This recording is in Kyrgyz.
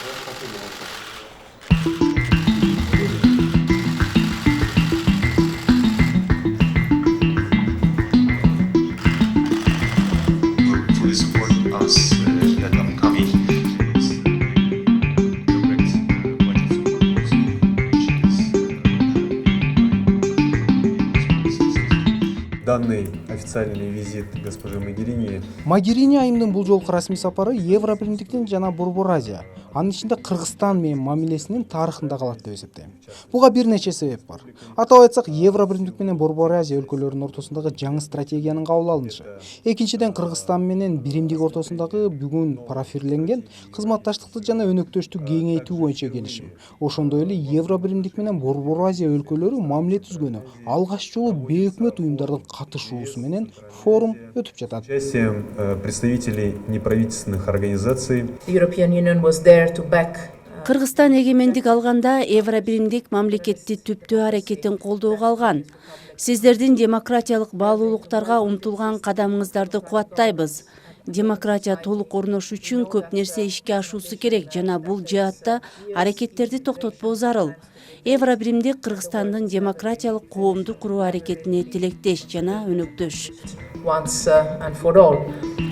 Fully support us that upcoming. Данный официальный визит госпожи Могерини Могерини айымдын бул жолку расмий сапары Евробиримдиктин жана Борбор Азия, анын ичинде Кыргызстан менен мамилесинин тарыхында калат деп эсептейм. Буга бир нече себеп бар. Атап айтсак, Евробиримдик менен Борбор Азия өлкөлөрүнүн ортосундагы жаңы стратегиянын кабыл алынышы. Экинчиден, Кыргызстан менен Биримдик ортосундагы бүгүн парафирленген кызматташтыкты жана өнөктөштүк кеңейтүү боюнча келишим. Ошондой эле Евробиримдик менен Борбор Азия өлкөлөрү мамиле түзгөнү алгач жолу бейөкмөт уюмдардын катышуусу менен форум өтүп жатат. участием представителей неправительственных организаций. The European Union was there to back Кыргызстан эгемендик алганда Евробиримдик мамлекетти түптөө аракетин колдоого алган. Сиздердин демократиялык баалуулуктарга умтулган кадамыңыздарды кубаттайбыз. Демократия толук орношу үчүн көп нерсе ишке ашуусу керек жана бул жаатта аракеттерди токтотпоо зарыл. Евробиримдик Кыргызстандын демократиялык коомду куруу аракетине тилектеш жана өнөктөш. once and for all.